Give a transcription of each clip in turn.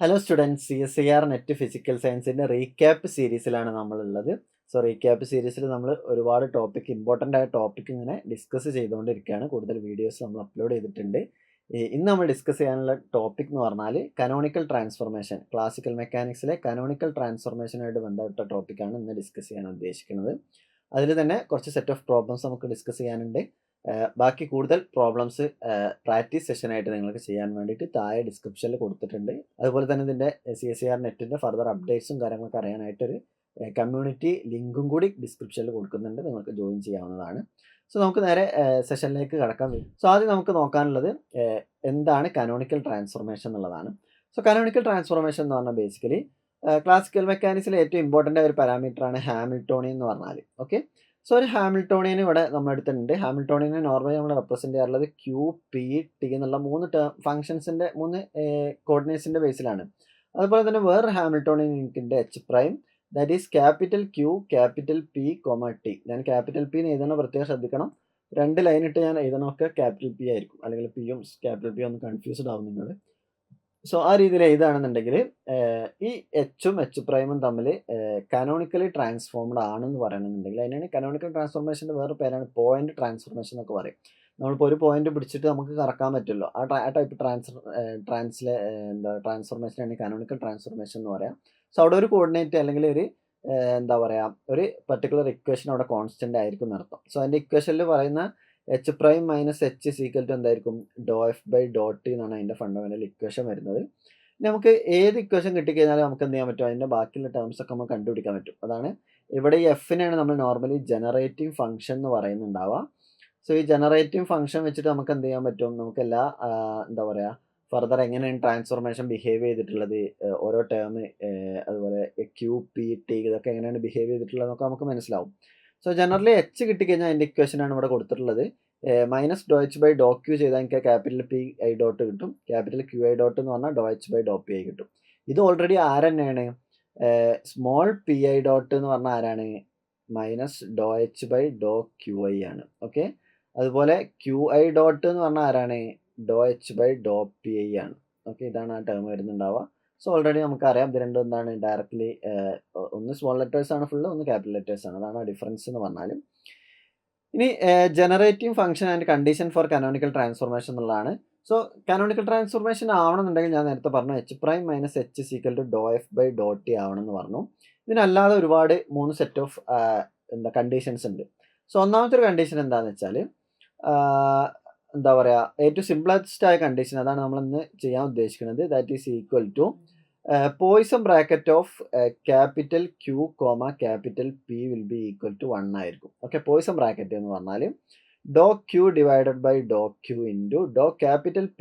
Hello students, CSIR NET physical സയൻസിൻ്റെ recap സീരീസിലാണ് നമ്മളുള്ളത്. സോ റീക്യാപ്പ് സീരീസിൽ നമ്മൾ ഒരുപാട് ഇമ്പോർട്ടൻ്റ് ആയ ടോപ്പിക് ഇങ്ങനെ ഡിസ്കസ് ചെയ്തുകൊണ്ടിരിക്കുകയാണ്. കൂടുതൽ വീഡിയോസ് നമ്മൾ അപ്ലോഡ് ചെയ്തിട്ടുണ്ട്. ഇന്ന് നമ്മൾ ഡിസ്കസ് ചെയ്യാനുള്ള ടോപ്പിക് എന്ന് പറഞ്ഞാൽ കനോണിക്കൽ ട്രാൻസ്ഫോർമേഷൻ, ക്ലാസിക്കൽ മെക്കാനിക്സിലെ കനോണിക്കൽ ട്രാൻസ്ഫോർമേഷനായിട്ട് ബന്ധപ്പെട്ട ടോപ്പിക്കാണ് ഇന്ന് ഡിസ്കസ് ചെയ്യാൻ ഉദ്ദേശിക്കുന്നത്. അതിൽ തന്നെ കുറച്ച് സെറ്റ് ഓഫ് പ്രോബ്ലംസ് നമുക്ക് ഡിസ്കസ് ചെയ്യാനുണ്ട്. ബാക്കി കൂടുതൽ പ്രോബ്ലംസ് പ്രാക്ടീസ് സെഷനായിട്ട് നിങ്ങൾക്ക് ചെയ്യാൻ വേണ്ടിയിട്ട് താഴെ ഡിസ്ക്രിപ്ഷനിൽ കൊടുത്തിട്ടുണ്ട്. അതുപോലെ തന്നെ ഇതിൻ്റെ CSIR നെറ്റിൻ്റെ ഫർദർ അപ്ഡേറ്റ്സും കാര്യങ്ങളൊക്കെ അറിയാനായിട്ടൊരു കമ്മ്യൂണിറ്റി ലിങ്കും കൂടി ഡിസ്ക്രിപ്ഷനിൽ കൊടുക്കുന്നുണ്ട്, നിങ്ങൾക്ക് ജോയിൻ ചെയ്യാവുന്നതാണ്. സോ നമുക്ക് നേരെ സെഷനിലേക്ക് കടക്കാൻ വരും. സോ ആദ്യം നമുക്ക് നോക്കാനുള്ളത് എന്താണ് കനോണിക്കൽ ട്രാൻസ്ഫോർമേഷൻ എന്നുള്ളതാണ്. സോ കനോണിക്കൽ ട്രാൻസ്ഫോർമേഷൻ എന്ന് പറഞ്ഞാൽ ബേസിക്കലി ക്ലാസിക്കൽ മെക്കാനിക്സിൽ ഏറ്റവും ഇമ്പോർട്ടൻ്റ് ആയ ഒരു പാരാമീറ്ററാണ് ഹാമിൽട്ടോണിയൻ എന്ന് പറഞ്ഞാൽ. ഓക്കെ, സോ ഒരു ഹാമിൽട്ടോണിയൻ ഇവിടെ നമ്മൾ എടുത്തിട്ടുണ്ട്. ഹാമിൽട്ടോണിയനെ നോർമലി നമ്മൾ റെപ്രസെൻറ്റ് ചെയ്യാറുള്ളത് QPT എന്നുള്ള മൂന്ന് ഫംഗ്ഷൻസിൻ്റെ മൂന്ന് കോർഡിനേറ്റ്സിൻ്റെ ബേസിലാണ്. അതുപോലെ തന്നെ വേറൊരു ഹാമിൽട്ടോണിയൻ യൂണിറ്റിൻ്റെ H', that is capital Q, capital P, T. ഞാൻ ക്യാപിറ്റൽ P എന്ന് എഴുതണ പ്രത്യേകം ശ്രദ്ധിക്കണം. 2 ലൈനിട്ട് ഞാൻ എഴുതണമൊക്കെ ക്യാപിറ്റൽ P ആയിരിക്കും, അല്ലെങ്കിൽ പിയും ക്യാപിറ്റൽ P ഒന്ന് കൺഫ്യൂസ്ഡ് ആവും നിങ്ങൾ. സോ ആ രീതിയിൽ എഴുതുകയാണെന്നുണ്ടെങ്കിൽ ഈ H-ഉം H' തമ്മിൽ കനോണിക്കലി ട്രാൻസ്ഫോംഡ് ആണെന്ന് പറയണമെന്നുണ്ടെങ്കിൽ അതിനാണ് കനോണിക്കൽ ട്രാൻസ്ഫോർമേഷൻ്റെ വേറെ പേരാണ് പോയിന്റ് ട്രാൻസ്ഫോർമേഷൻ എന്നൊക്കെ പറയും. നമ്മളിപ്പോൾ ഒരു പോയിന്റ് പിടിച്ചിട്ട് നമുക്ക് കറക്കാൻ പറ്റുമല്ലോ, ആ ടൈപ്പ് ട്രാൻസ്ഫോർമേഷനാണ് കനോണിക്കൽ ട്രാൻസ്ഫോർമേഷൻ എന്ന് പറയാം. സോ അവിടെ ഒരു കോർഡിനേറ്റ് അല്ലെങ്കിൽ ഒരു എന്താ പറയുക, ഒരു പർട്ടിക്കുലർ ഇക്വേഷൻ അവിടെ കോൺസ്റ്റൻ്റ് ആയിരിക്കും എന്നർത്ഥം. സോ അതിൻ്റെ ഇക്വേഷനിൽ പറയുന്ന H' - H = എന്തായിരിക്കും, ∂F/∂t എന്നാണ് അതിൻ്റെ ഫണ്ടമെൻ്റൽ ഇക്വേഷൻ വരുന്നത്. നമുക്ക് ഏത് ഇക്വേഷൻ കിട്ടിക്കഴിഞ്ഞാലും നമുക്ക് എന്ത് ചെയ്യാൻ പറ്റും, അതിൻ്റെ ബാക്കിയുള്ള ടേംസ് ഒക്കെ നമുക്ക് കണ്ടുപിടിക്കാൻ പറ്റും. അതാണ് ഇവിടെ ഈ എഫിനെയാണ് നമ്മൾ നോർമലി ജനറേറ്റിംഗ് ഫംഗ്ഷൻ എന്ന് പറയുന്നുണ്ടാവുക. സോ ഈ ജനറേറ്റിംഗ് ഫംഗ്ഷൻ വെച്ചിട്ട് നമുക്ക് എന്ത് ചെയ്യാൻ പറ്റും, നമുക്ക് എല്ലാ എന്താ പറയുക, ഫർദർ എങ്ങനെയാണ് ട്രാൻസ്ഫോർമേഷൻ ബിഹേവ് ചെയ്തിട്ടുള്ളത്, ഓരോ ടേം, അതുപോലെ QPT ഇതൊക്കെ എങ്ങനെയാണ് ബിഹേവ് ചെയ്തിട്ടുള്ളത് എന്നൊക്കെ നമുക്ക് മനസ്സിലാവും. സോ ജനറലി H കിട്ടിക്കഴിഞ്ഞാൽ അതിൻ്റെ ഇക്വേഷനാണ് ഇവിടെ കൊടുത്തിട്ടുള്ളത്. -∂H/∂Q ചെയ്താൽ എനിക്ക് ക്യാപിറ്റൽ P_i കിട്ടും. ക്യാപിറ്റൽ Q_i എന്ന് പറഞ്ഞാൽ ∂H/∂P കിട്ടും. ഇത് ഓൾറെഡി ആരെന്നെയാണ്, സ്മോൾ P_i എന്ന് പറഞ്ഞാൽ ആരാണ്, -∂H/∂Qi ആണ്. ഓക്കെ, അതുപോലെ Qi എന്ന് പറഞ്ഞാൽ ആരാണ്, ∂H/∂Pi ആണ്. ഓക്കെ, ഇതാണ് ആ ടേം വരുന്നുണ്ടാവുക. സോ ഓൾറെഡി നമുക്കറിയാം ഇത് രണ്ടും എന്താണ്, ഡയറക്റ്റ്ലി ഒന്ന് സ്മോൾ ലെറ്റേഴ്സ് ആണ് ഫുള്ള്, ഒന്ന് ക്യാപിറ്റൽ ലെറ്റേഴ്സ് ആണ്. അതാണ് ആ ഡിഫറൻസ് എന്ന് പറഞ്ഞാൽ. ഇനി generating function and condition for canonical transformation എന്നുള്ളതാണ്. സോ കനോണിക്കൽ ട്രാൻസ്ഫോർമേഷൻ ആവണമെന്നുണ്ടെങ്കിൽ ഞാൻ നേരത്തെ പറഞ്ഞു H' - H = ∂F/∂t ആവണമെന്ന് പറഞ്ഞു. ഇതിനല്ലാതെ ഒരുപാട് 3 സെറ്റ് ഓഫ് കണ്ടീഷൻസ് ഉണ്ട്. സോ ഒന്നാമത്തെ ഒരു കണ്ടീഷൻ എന്താണെന്ന് വെച്ചാൽ, എന്താ പറയുക, ഏറ്റവും സിംപ്ലസ്റ്റ് ആയ കണ്ടീഷൻ, അതാണ് നമ്മൾ ഇന്ന് ചെയ്യാൻ ഉദ്ദേശിക്കുന്നത്. That is equal to Poisson bracket of capital Q, capital P will be equal to 1 ആയിരിക്കും. ഓക്കെ, പോയിസൺ ബ്രാക്കറ്റ് എന്ന് പറഞ്ഞാൽ ∂Q / ∂Q into ∂P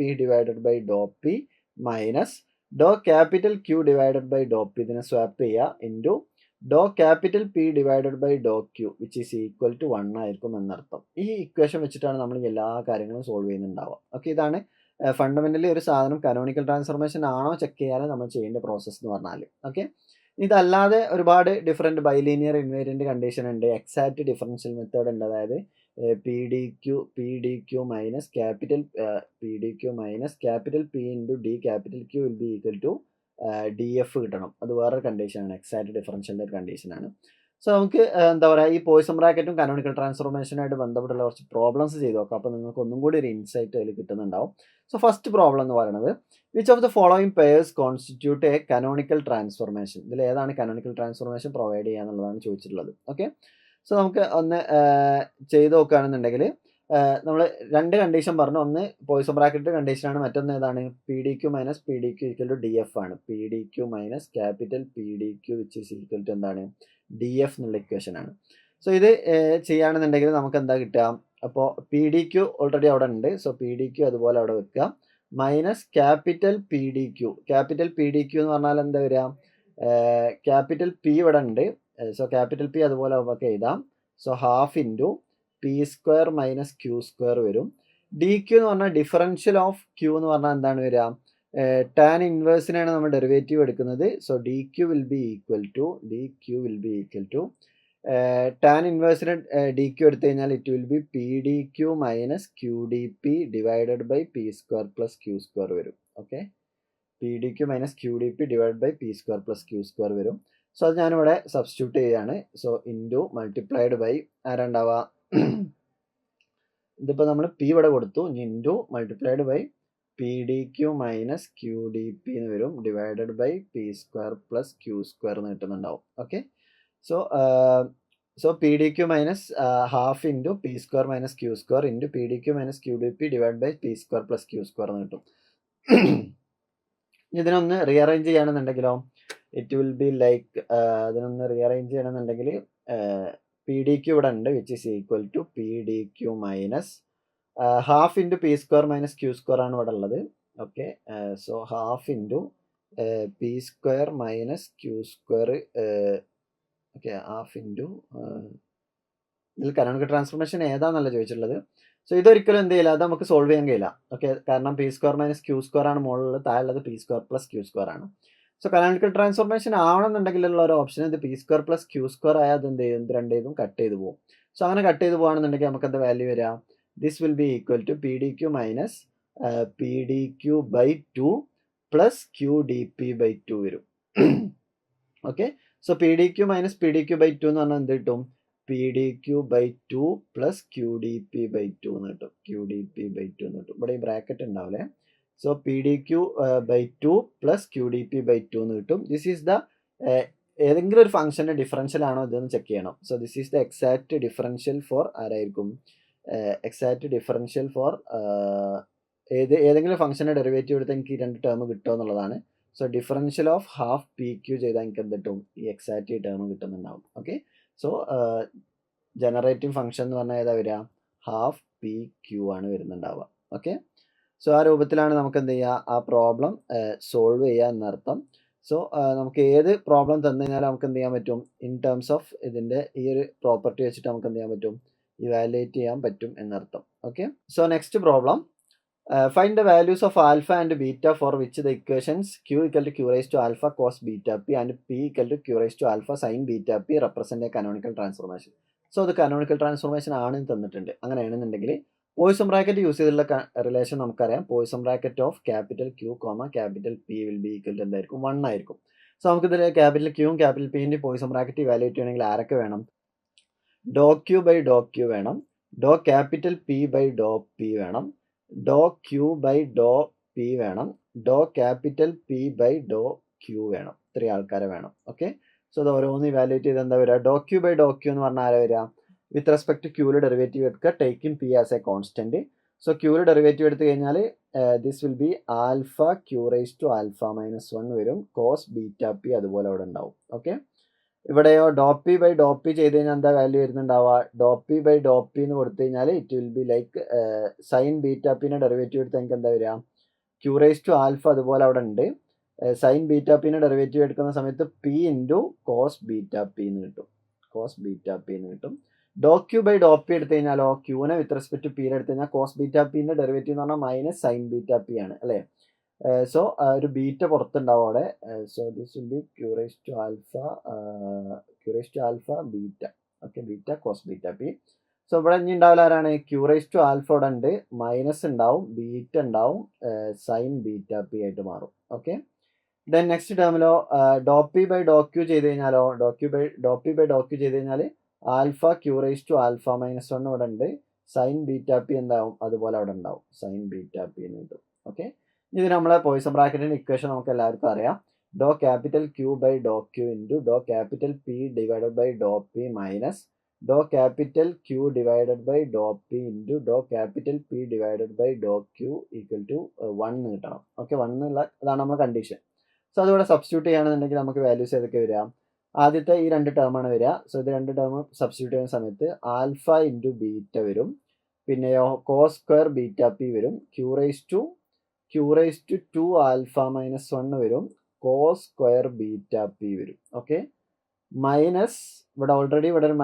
/∂P minus ∂Q / ഇതിനെ സ്വാപ്പ് ചെയ്യുക into ∂P /∂Q which is equal to 1 ആയിരിക്കും എന്നർത്ഥം. ഈ equation വെച്ചിട്ടാണ് നമ്മൾ എല്ലാ കാര്യങ്ങളും സോൾവ് ചെയ്യുന്നുണ്ടാവുക. ഓക്കെ, ഇതാണ് ഫണ്ടമെൻ്റലി ഒരു സാധനം കനോണിക്കൽ ട്രാൻസ്ഫോർമേഷൻ ആണോ ചെക്ക് ചെയ്യാൻ നമ്മൾ ചെയ്യേണ്ട പ്രോസസ്സ് എന്ന് പറഞ്ഞാൽ. ഓക്കെ, ഇതല്ലാതെ ഒരുപാട് ഡിഫറെൻറ്റ് ബൈലീനിയർ ഇൻവേരിയൻ്റ് കണ്ടീഷൻ ഉണ്ട്, എക്സാക്റ്റ് ഡിഫറൻഷ്യൽ മെത്തേഡ് ഉണ്ട്. അതായത് PDQ minus capital P into D capital Q will be equal to DF കിട്ടണം. അത് വേറൊരു കണ്ടീഷനാണ്, എക്സാക്റ്റ് ഡിഫറൻഷ്യലിൻ്റെ ഒരു കണ്ടീഷനാണ്. സോ നമുക്ക് എന്താ പറയുക, ഈ പോയിസൺ ബ്രാക്കറ്റും കനോണിക്കൽ ട്രാൻസ്ഫോർമേഷനായിട്ട് ബന്ധപ്പെട്ടുള്ള കുറച്ച് പ്രോബ്ലംസ് ചെയ്ത് നോക്കാം. അപ്പോൾ നിങ്ങൾക്ക് ഒന്നും കൂടി ഒരു ഇൻസൈറ്റ് അതിൽ കിട്ടുന്നുണ്ടാവും. സോ ഫസ്റ്റ് പ്രോബ്ലം എന്ന് പറയുന്നത്, which of the following pairs constitute A canonical transformation. ഇതിൽ ഏതാണ് കനോണിക്കൽ ട്രാൻസ്ഫോർമേഷൻ പ്രൊവൈഡ് ചെയ്യുക എന്നുള്ളതാണ് ചോദിച്ചിട്ടുള്ളത്. ഓക്കെ, സോ നമുക്ക് ഒന്ന് ചെയ്ത് നോക്കുകയാണെന്നുണ്ടെങ്കിൽ, നമ്മൾ 2 കണ്ടീഷൻ പറഞ്ഞു. ഒന്ന് പോയിസൺ ബ്രാക്കറ്റ് കണ്ടീഷനാണ്, മറ്റൊന്ന് ഏതാണ്, PDQ = DF ആണ്. PDQ ക്യാപിറ്റൽ PDQ which is equal to എന്താണ്, DF എന്നുള്ള ഇക്വേഷൻ ആണ്. സോ ഇത് ചെയ്യുകയാണെന്നുണ്ടെങ്കിൽ നമുക്ക് എന്താ കിട്ടുക, അപ്പോൾ PDQ ഓൾറെഡി അവിടെ ഉണ്ട്. സോ PDQ അതുപോലെ അവിടെ വെക്കുക, മൈനസ് ക്യാപിറ്റൽ PDQ എന്ന് പറഞ്ഞാൽ എന്താ വരിക, ക്യാപിറ്റൽ P ഇവിടെ ഉണ്ട്. സോ ക്യാപിറ്റൽ P അതുപോലെ നമുക്ക് എഴുതാം. So half into P² - Q² വരും. DQ എന്ന് പറഞ്ഞാൽ ഡിഫറൻഷ്യൽ ഓഫ് Q എന്ന് പറഞ്ഞാൽ എന്താണ് വരിക, ടാൻ ഇൻവേഴ്സിനാണ് നമ്മൾ ഡെറിവേറ്റീവ് എടുക്കുന്നത്. So DQ will be equal to tan ഇൻവേഴ്സിന് DQ എടുത്തു കഴിഞ്ഞാൽ it will be PDQ - QDP / P² + Q² വരും. Okay, P D Q minus Q D P divide by P square plus Q square വരും. So അത് ഞാനിവിടെ substitute ചെയ്യുകയാണ്. So into multiplied by ആരാണ്ടാവുക, ഇതിപ്പോൾ നമ്മൾ പി ഇവിടെ കൊടുത്തു, into multiplied by P D Q minus Q D P എന്ന് വരും divided by P square plus Q square എന്ന് കിട്ടുന്നുണ്ടാവും. Okay, so P D Q minus half into P square minus Q square into P D Q minus Q D P divide by P square plus Q square എന്ന് കിട്ടും. ഇതിനൊന്ന് rearrange ചെയ്യുകയാണെന്നുണ്ടെങ്കിലോ it will be like, അതിനൊന്ന് rearrange ചെയ്യണമെന്നുണ്ടെങ്കിൽ P D Q ഇവിടെ ഉണ്ട് which is equal to P D Q minus half into P square minus Q square ആണ് ഇവിടെ ഉള്ളത്. Okay, so half into P square minus Q square. Okay, half into ഇതിൽ canonical transformation ഏതാണെന്നല്ല ചോദിച്ചിട്ടുള്ളത്. So ഇതൊരിക്കലും എന്ത് ചെയ്യില്ല, അത് നമുക്ക് സോൾവ് ചെയ്യാൻ കഴിയില്ല. ഓക്കെ, കാരണം P square minus Q square ആണ് മുകളിൽ, താഴെയുള്ളത് P square plus Q square ആണ്. സോ കനോണിക്കൽ ട്രാൻസ്ഫോർമേഷൻ ആവണമെന്നുണ്ടെങ്കിലുള്ള ഒരു ഓപ്ഷൻ ഇത് P square plus Q square ആയാൽ അത് എന്ത് ചെയ്യും, ഇത് രണ്ടേതും കട്ട് ചെയ്ത് പോകും. സോ അങ്ങനെ കട്ട് ചെയ്ത് പോകുകയാണെന്നുണ്ടെങ്കിൽ നമുക്ക് എന്താ വാല്യൂ വരിക, this will be equal to P D Q minus P D Q by 2 plus Q D P by 2 വരും. Okay, so P D Q minus P D Q by 2 എന്ന് പറഞ്ഞാൽ എന്ത് കിട്ടും, P D Q by 2 plus Q D P by 2 എന്ന് കിട്ടും. Q D P by 2 എന്ന് കിട്ടും. ഇവിടെ ഈ ബ്രാക്കറ്റ് ഉണ്ടാവില്ലേ. So P D Q by 2 plus Q D P by 2 എന്ന് കിട്ടും. ദിസ് ഈസ് ദ ഏതെങ്കിലും ഒരു ഫംഗ്ഷൻ്റെ ഡിഫറൻഷ്യൽ ആണോ ഇതെന്ന് ചെക്ക് ചെയ്യണം. So this is the exact differential for ആരായിരിക്കും, എക്സാക്ട് ഡിഫറൻഷ്യൽ ഫോർ ഏതെങ്കിലും ഫംഗ്ഷൻ്റെ ഡെറിവേറ്റീവ് എടുത്താൽ എനിക്ക് ഈ രണ്ട് ടേം കിട്ടുമോ എന്നുള്ളതാണ്. So differential of half P Q ചെയ്താൽ എനിക്ക് എന്ത് കിട്ടും, ഈ എക്സാക്റ്റ് ടേം കിട്ടുന്നുണ്ടാവും. ഓക്കെ, സോ ജനറേറ്റീവ് ഫംഗ്ഷൻ എന്ന് പറഞ്ഞാൽ ഏതാ വരിക, ഹാഫ് പി ക്യൂ ആണ് വരുന്നുണ്ടാവുക. ഓക്കെ, സോ ആ രൂപത്തിലാണ് നമുക്ക് എന്ത് ചെയ്യുക, ആ പ്രോബ്ലം സോൾവ് ചെയ്യുക എന്നർത്ഥം. സോ നമുക്ക് ഏത് പ്രോബ്ലം തന്നു കഴിഞ്ഞാൽ നമുക്ക് എന്ത് ചെയ്യാൻ പറ്റും, ഇൻ ടേംസ് ഓഫ് ഇതിൻ്റെ ഈ ഒരു പ്രോപ്പർട്ടി വെച്ചിട്ട് നമുക്ക് എന്ത് ചെയ്യാൻ പറ്റും, ഇവാലുവേറ്റ് ചെയ്യാൻ പറ്റും എന്നർത്ഥം. Okay, so next problem, find the values of alpha and beta for which the equations q equal to q raised to alpha cos beta p and p equal to q raised to alpha sin beta p represent a canonical transformation. So അത് canonical transformation ആണെന്ന് തന്നിട്ടുണ്ട്. അങ്ങനെയാണെന്നുണ്ടെങ്കിൽ Poisson bracket use ചെയ്തുള്ള relation നമുക്കറിയാം. Poisson bracket of capital Q comma capital P will be equal to എന്തായിരിക്കും, 1 ആയിരിക്കും. So നമുക്കിതിൽ capital ക്യൂവും ക്യാപിറ്റൽ പിൻ്റെ പോയിസൺ ബ്രാക്കറ്റ് ഇവാലുവേറ്റ് ചെയ്യണമെങ്കിൽ ആരൊക്കെ വേണം, dou Q by Dr Q വേണം, dou capital P by Dr P വേണം, dou Q by Dr P വേണം, dou capital P by Dr Q വേണം. ഇത്രയും ആൾക്കാരെ വേണം. ഓക്കെ, സോ അത് ഓരോന്ന് ഇവാലുവേറ്റ് ചെയ്ത് എന്താ വരിക, ഡോ ക്യൂ ബൈ ഡോ ക്യൂ എന്ന് പറഞ്ഞാൽ ആരാ വരിക, വിത്ത് റെസ്പെക്ട് ക്യൂവിൽ ഡെറിവേറ്റീവ് എടുക്കുക, taking P as a constant. So ക്യൂവിൽ ഡെറിവേറ്റീവ് എടുത്തു കഴിഞ്ഞാൽ this will be alpha Q raise to alpha minus 1 വരും, കോസ് ബീറ്റ പി അതുപോലെ അവിടെ ഉണ്ടാവും. ഓക്കെ, ഇവിടെയോ dou P by Dr P ചെയ്ത് കഴിഞ്ഞാൽ എന്താ വാല്യൂ വരുന്നുണ്ടാവുക, dou P by Dr P എന്ന് കൊടുത്തു കഴിഞ്ഞാൽ it will be like sine beta പിന്റെ ഡെറിവേറ്റീവ് എടുത്താൽ എനിക്ക് എന്താ വരിക, ക്യൂ റൈസ് ടു ആൽഫ അതുപോലെ അവിടെ ഉണ്ട്. സൈൻ ബീറ്റ പിന്റെ ഡെറിവേറ്റീവ് എടുക്കുന്ന സമയത്ത് P into cos beta P എന്ന് കിട്ടും, കോസ് ബീറ്റ പി എന്ന് കിട്ടും. ഡോ ക്യൂ ബൈ ഡോ പി എടുത്തു കഴിഞ്ഞാലോ ക്യൂനെ വിത്ത് റെസ്പെക്ട് ടു പിയിൽ എടുത്തു കഴിഞ്ഞാൽ കോസ് ബീറ്റ പിന്റെ ഡെറിവേറ്റീവ് എന്ന് പറഞ്ഞാൽ മൈനസ് സൈൻ ബീറ്റ പി ആണ് അല്ലേ. സോ ഒരു ബീറ്റ പുറത്തുണ്ടാവും അവിടെ. So this will be Q raise to alpha beta. Okay, beta cos beta P. So ഇവിടെ ഇനി ഉണ്ടാവില്ല ആരാണ്, ക്യൂ റൈസ് ടു ആൽഫ ഇവിടെ ഉണ്ട്, മൈനസ് ഉണ്ടാവും, ബീറ്റ ഉണ്ടാവും, സൈൻ ബീറ്റ പി ആയിട്ട് മാറും. ഓക്കെ, ദെൻ നെക്സ്റ്റ് ടേമിലോ dou P by Dr Q ചെയ്ത് കഴിഞ്ഞാലോ dou P by Dr Q ചെയ്ത് കഴിഞ്ഞാൽ alpha Q raise to alpha minus 1 ഇവിടെ ഉണ്ട്, സൈൻ ബീറ്റ പി എന്താവും അതുപോലെ അവിടെ ഉണ്ടാവും, സൈൻ ബീറ്റ പി എന്ന് കിട്ടും. ഓക്കെ, ഇത് നമ്മളെ പോയിസൺ ബ്രാക്കറ്റിന്റെ ഇക്വേഷൻ നമുക്ക് എല്ലാവർക്കും അറിയാം, dou capital Q by Dr Q into dou capital P divided by Dr P minus dou capital Q divided by Dr P into dou capital P divided by Dr Q equal to 1 കിട്ടണം. Okay, 1 എന്നുള്ള അതാണ് നമ്മുടെ condition. So അതിവിടെ substitute ചെയ്യുകയാണെന്നുണ്ടെങ്കിൽ നമുക്ക് values ഏതൊക്കെ വരിക, ആദ്യത്തെ ഈ രണ്ട് ടേമാണ് വരിക. സോ ഇത് രണ്ട് ടേം സബ്സ്റ്റിറ്റ്യൂട്ട് ചെയ്യുന്ന സമയത്ത് ആൽഫ ഇൻറ്റു ബീറ്റ വരും, പിന്നെയോ കോസ് സ്ക്വയർ ബീറ്റ പി വരും, Q raise to 2 alpha minus 1 വരും, കോസ് സ്ക്വയർ ബീറ്റ പി വരും. ഓക്കെ, മൈനസ് ഇവിടെ ഓൾറെഡി ഇവിടെ ഒരു